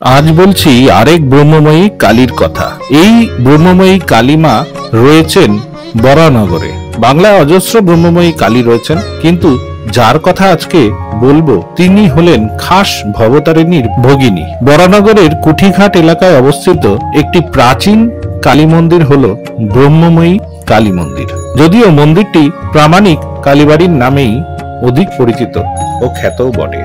আজ বলছি আরেক ব্রহ্মময়ী কালীর কথা। এই ব্রহ্মময়ী কালীমা রয়েছেন বরানগরে। বাংলায় অজস্র ব্রহ্মময়ী কালী রয়েছেন, কিন্তু যার কথা আজকে বলবো তিনি হলেন খাস ভবতারিণীর ভগিনী। বরানগরের কুঠিঘাট এলাকায় অবস্থিত একটি প্রাচীন কালী মন্দির হল ব্রহ্মময়ী কালী মন্দির। যদিও মন্দিরটি প্রামাণিক কালীবাড়ির নামেই অধিক পরিচিত ও খ্যাতও বটে।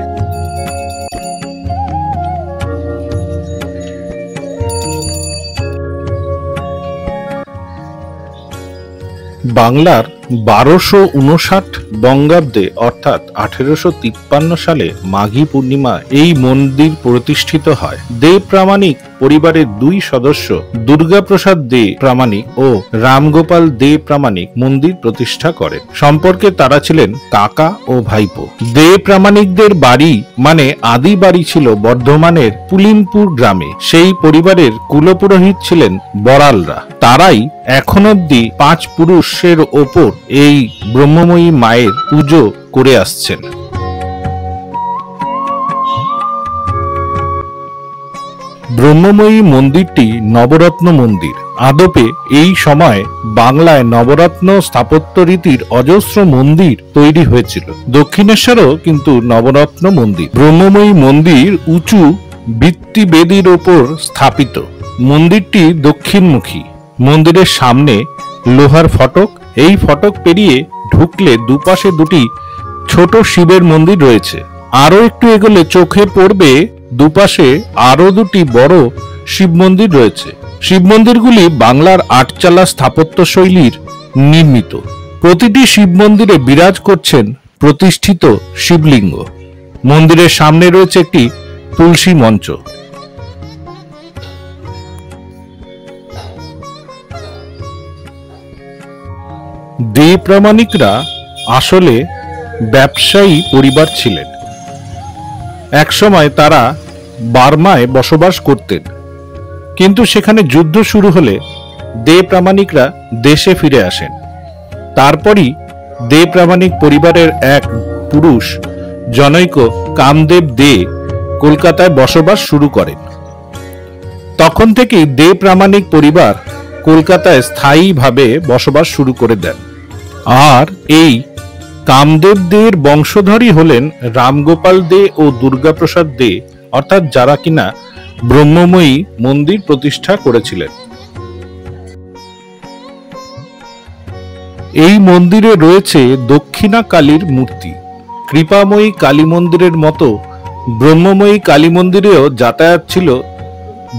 বাংলার 1259 বঙ্গাব্দে অর্থাৎ 1853 সালে মাঘী পূর্ণিমা এই মন্দির প্রতিষ্ঠিত হয়। দে প্রামাণিক পরিবারের দুই সদস্য দুর্গাপ্রসাদ দে প্রামাণিক ও রামগোপাল দে প্রামাণিক মন্দির প্রতিষ্ঠা করেন। সম্পর্কে তারা ছিলেন কাকা ও ভাইপো। দে প্রামাণিকদের বাড়ি মানে আদি বাড়ি ছিল বর্ধমানের পুলিনপুর গ্রামে। সেই পরিবারের কুলপুরোহিত ছিলেন বড়ালরা। তারাই এখন অব্দি 5 পুরুষের ওপর এই ব্রহ্মময়ী মায়ের পুজো করে আসছেন। ব্রহ্মময়ী মন্দিরটি নবরত্ন মন্দির। আদপে এই সময় বাংলায় নবরত্ন স্থাপত্য রীতির অজস্র মন্দির তৈরি হয়েছিল। দক্ষিণেশ্বরও কিন্তু নবরত্ন মন্দির। ব্রহ্মময়ী মন্দির উঁচু ভিত্তিবেদির ওপর স্থাপিত। মন্দিরটি দক্ষিণমুখী। মন্দিরের সামনে লোহার ফটক। এই ফটক পেরিয়ে ঢুকলে দুপাশে দুটি ছোট শিবের মন্দির রয়েছে। আরো একটু এগোলে চোখে পড়বে দুপাশে আরো দুটি বড় শিব মন্দির রয়েছে। শিব মন্দিরগুলি বাংলার আটচালা স্থাপত্য শৈলীর নির্মিত। প্রতিটি শিব মন্দিরে বিরাজ করছেন প্রতিষ্ঠিত শিবলিঙ্গ। মন্দিরের সামনে রয়েছে একটি তুলসী মঞ্চ। দে প্রামাণিকরা আসলে ব্যবসায়ী পরিবার ছিলেন। একসময় তারা বার্মায় বসবাস করতেন, কিন্তু সেখানে যুদ্ধ শুরু হলে দে প্রামাণিকরা দেশে ফিরে আসেন। তারপরই দে প্রামাণিক পরিবারের এক পুরুষ জনৈক কামদেব দে কলকাতায় বসবাস শুরু করেন। তখন থেকেই দে প্রামাণিক পরিবার কলকাতায় স্থায়ীভাবে বসবাস শুরু করে দেন। আর এই কামদেব দের বংশধরই হলেন রামগোপাল দে ও দুর্গাপ্রসাদ দে, অর্থাৎ যারা কিনা ব্রহ্মময়ী মন্দির প্রতিষ্ঠা করেছিলেন। এই মন্দিরে রয়েছে দক্ষিণা কালীর মূর্তি। কৃপাময়ী কালী মন্দিরের মতো ব্রহ্মময়ী কালী মন্দিরেও যাতায়াত ছিল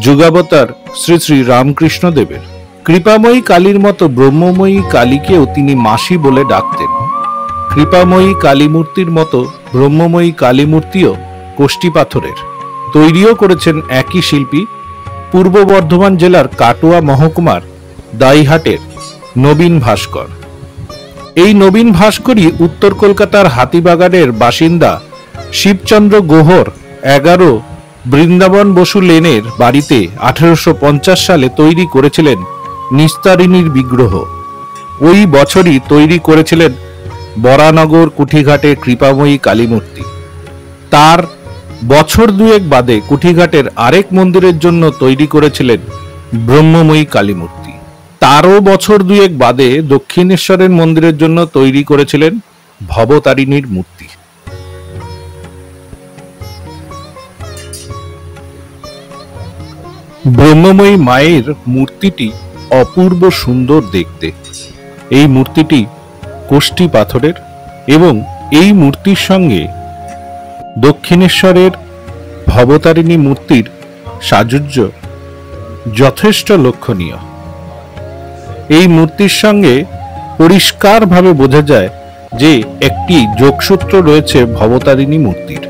যুগাবতার শ্রী শ্রী রামকৃষ্ণ দেবের। কৃপাময়ী কালীর মতো ব্রহ্মময়ী কালীকেও তিনি মাসি বলে ডাকতেন। কৃপাময়ী কালী মূর্তির মতো ব্রহ্মময়ী কালী মূর্তিও কোষ্টি পাথরের। তৈরিও করেছেন একই শিল্পী পূর্ব বর্ধমান জেলার কাটোয়া মহকুমার দাইহাটের নবীন ভাস্কর। এই নবীন ভাস্করই উত্তর কলকাতার হাতিবাগানের বাসিন্দা শিবচন্দ্র গুহর 11 বৃন্দাবন বসু লেনের বাড়িতে 1850 সালে তৈরি করেছিলেন নিস্তারিণীর বিগ্রহ। ওই বছরই তৈরি করেছিলেন বরানগর কুঠিঘাটের কৃপাময়ী কালী মূর্তি। তার বছর দুয়েক বাদে কুঠিঘাটের আরেক মন্দিরের জন্য তৈরি করেছিলেন ব্রহ্মময়ী কালী মূর্তি। তারও বছর দুয়েক বাদে দক্ষিণেশ্বরের মন্দিরের জন্য তৈরি করেছিলেন ভবতারিণীর মূর্তি। ব্রহ্মময়ী মায়ের মূর্তিটি অপূর্ব সুন্দর দেখতে। এই মূর্তিটি কোষ্টি পাথরের এবং এই মূর্তির সঙ্গে দক্ষিণেশ্বরের ভবতারিণী মূর্তির সাযুজ্য যথেষ্ট লক্ষণীয়। এই মূর্তির সঙ্গে পরিষ্কারভাবে বোঝা যায় যে একটি যোগসূত্র রয়েছে ভবতারিণী মূর্তির।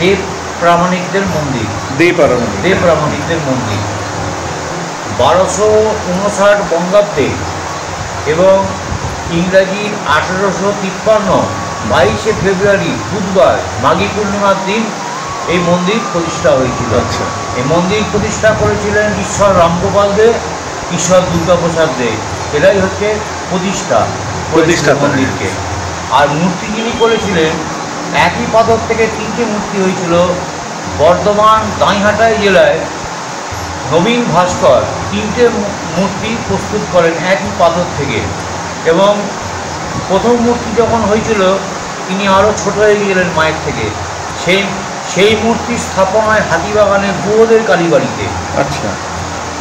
দেব প্রামাণিকদের মন্দির। দেব প্রামাণিকদের মন্দির 1259 বঙ্গাব্দে এবং ইংরাজি 1853 22শে ফেব্রুয়ারি বুধবার মাঘী পূর্ণিমার দিন এই মন্দির প্রতিষ্ঠা হয়েছিল। আচ্ছা। এই মন্দির প্রতিষ্ঠা করেছিলেন ঈশ্বর রামগোপাল দে, ঈশ্বর দুর্গাপ্রসাদ দে। এরাই হচ্ছে প্রতিষ্ঠা মন্দিরকে। আর মূর্তি যিনি করেছিলেন, একই পাথর থেকে 3টে মূর্তি হয়েছিল। বর্ধমান দাঁইহাটায় জেলায় নবীন ভাস্কর 3টে মূর্তি প্রস্তুত করেন একই পাথর থেকে। এবং প্রথম মূর্তি যখন হয়েছিল তিনি আরও ছোট হয়ে গেলেন মায়ের থেকে। সেই মূর্তি স্থাপন হয় হাতিবাগানের গুহদের কালীবাড়িতে। আচ্ছা।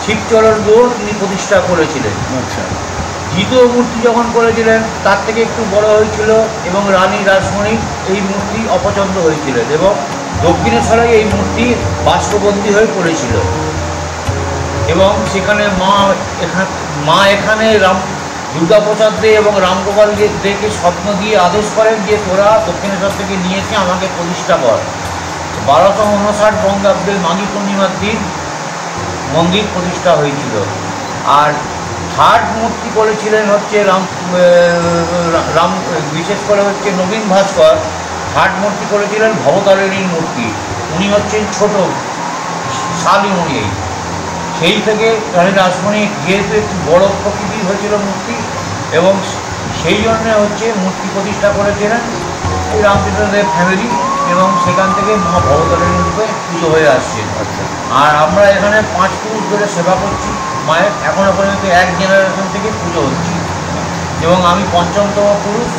শিবচরণ গুহ তিনি প্রতিষ্ঠা করেছিলেন। আচ্ছা। দ্বিতীয় মূর্তি যখন করেছিলেন তার থেকে একটু বড় হয়েছিল এবং রানী রাসমণি এই মূর্তি অপছন্দ হয়েছিলেন এবং দক্ষিণেশ্বরে এই মূর্তি বাষ্পবন্দী হয়ে পড়েছিল। এবং সেখানে মা এখানে দুর্গাপ্রসাদ দে এবং রামগোপাল দেকে স্বপ্ন দিয়ে আদেশ করেন যে তোরা দক্ষিণেশ্বর থেকে নিয়েছে আমাকে প্রতিষ্ঠা কর। 1259 বঙ্গাব্দে মাঘী পূর্ণিমার দিন মন্দির প্রতিষ্ঠা হয়েছিল। আর থার্ড মূর্তি করেছিলেন হচ্ছে রাম বিশেষ করে হচ্ছে নবীন ভাস্কর। থার্ড মূর্তি করেছিলেন ভবতারিণীর মূর্তি। উনি হচ্ছেন ছোট শালীমণি। সেই থেকে রানী রাসমণি যেহেতু একটু বড় প্রকৃতির হয়েছিল মূর্তি এবং সেই জন্যে হচ্ছে মূর্তি প্রতিষ্ঠা করেছিলেন এই রামকৃষ্ণদেব ফ্যামিলি এবং সেখান থেকে মা ভবতারিণী রূপে পুজো হয়ে আসছে। আর আমরা এখানে 5 পুরুষ ধরে সেবা করছি মায়ের। এখনও পর্যন্ত এক জেনারেশন থেকে পুজো হচ্ছে এবং আমি 5মতম পুরুষ।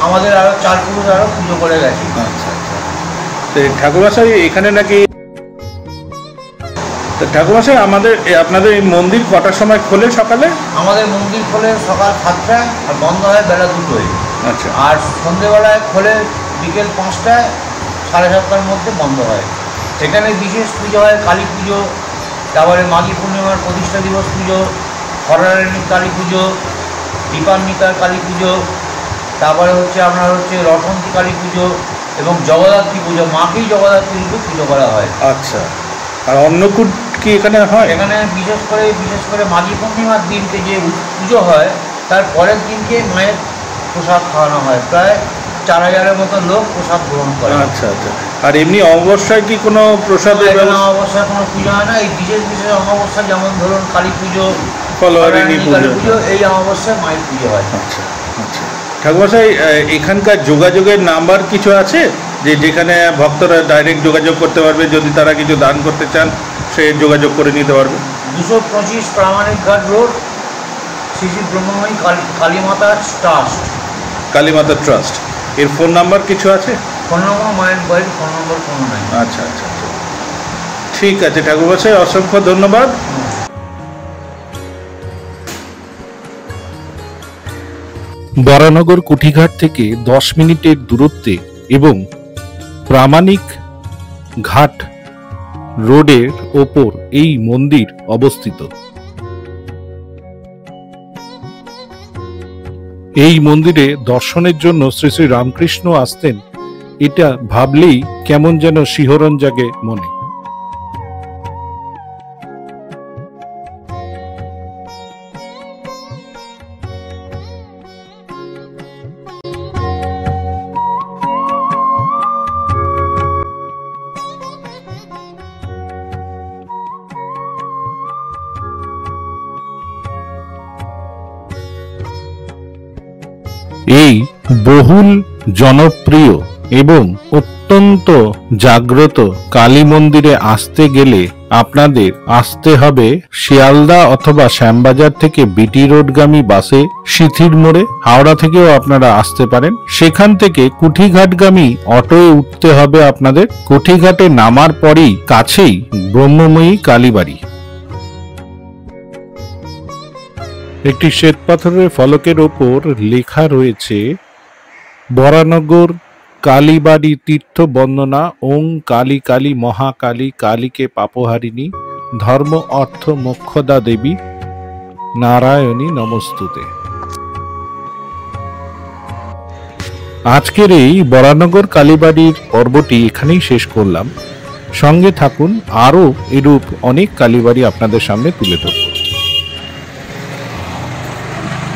আমাদের আরও 4 পুরুষ আরও পুজো করে গেছি। আচ্ছা। ঠাকুরমশাই এখানে নাকি ঠাকুরমশাই আপনাদের এই মন্দির কটার সময় খোলে? সকালে আমাদের মন্দির খোলে সকাল 7টায় আর বন্ধ হয় বেলা 2টোয়। আচ্ছা। আর সন্ধেবেলায় খোলে বিকেল 5টায়, 7:30টার মধ্যে বন্ধ হয়। সেখানে বিশেষ পুজো হয় কালী পুজো, তারপরে মাঘী পূর্ণিমার প্রতিষ্ঠা দিবস পুজো, হরারানীর কালী পুজো, দীপান্বিতার কালী পুজো, তারপরে হচ্ছে আপনার হচ্ছে রটন্তী কালী পুজো এবং জগদ্ধাত্রী পুজো। মাকেই জগদ্ধাত্রী রূপে পুজো করা হয়। আচ্ছা। আর অন্নকূট কি এখানে হয়? এখানে বিশেষ করে মাঘী পূর্ণিমার দিনকে যে পুজো হয় তার পরের দিনকে মায়ের প্রসাদ খাওয়ানো হয়। প্রায় 4000-এর মতো লোক প্রসাদ গ্রহণ করে। আচ্ছা আচ্ছা। আর এমনি অমাবস্যায় কি কোনো প্রসাদের ব্যবস্থা? অমাবস্যায় কোনো পুজো হয় না। এই বিশেষ অমাবস্যা, যেমন ধরুন কালী পুজো, ফলোয়ারিণী পুজো, এই অমাবস্যায় মায়ের পুজো হয়। আচ্ছা আচ্ছা। ঠাকুরমশাই এখানকার যোগাযোগের নাম্বার কিছু আছে যেখানে ভক্তরা ডাইরেক্ট যোগাযোগ করতে পারবে? যদি তারা কিছু দান করতে চান সে যোগাযোগ করে নিতে পারবে? 225 Pramanik Ghat road, Shri Shri Brahmamoyee Kalimata trust. Kalimata trust. এর ফোন নাম্বার কিছু আছে? ফোন নম্বর মায়ের বাড়ির ফোন নম্বর কোনো নাই। আচ্ছা আচ্ছা আচ্ছা। ঠিক আছে ঠাকুরমশাই, অসংখ্য ধন্যবাদ। বরানগর কুঠিঘাট থেকে 10 মিনিটের দূরত্বে এবং প্রামাণিক ঘাট রোডের ওপর এই মন্দির অবস্থিত। এই মন্দিরে দর্শনের জন্য শ্রী শ্রী রামকৃষ্ণ আসতেন, এটা ভাবলেই কেমন যেন শিহরণ জাগে মনে। এই বহুল জনপ্রিয় এবং অত্যন্ত জাগ্রত কালী মন্দিরে আসতে গেলে আপনাদের আসতে হবে শিয়ালদা অথবা শ্যামবাজার থেকে বিটি রোডগামী বাসে সিথির মোড়ে। হাওড়া থেকেও আপনারা আসতে পারেন। সেখান থেকে কুঠিঘাটগামী অটোয় উঠতে হবে আপনাদের। কুঠিঘাটে নামার পরেই কাছেই ব্রহ্মময়ী কালীবাড়ি। একটি শ্বেতপাথরের ফলকের ওপর লেখা রয়েছে বরানগর কালীবাড়ি তীর্থ বন্দনা ওং কালী কালী মহাকালী কালীকে পাপহারিণী ধর্ম অর্থ মোক্ষদা দেবী নারায়ণী নমস্তুতে। আজকের এই বরানগর কালীবাড়ির পর্বটি এখানেই শেষ করলাম। সঙ্গে থাকুন, আরও এরূপ অনেক কালীবাড়ি আপনাদের সামনে তুলে ধরব।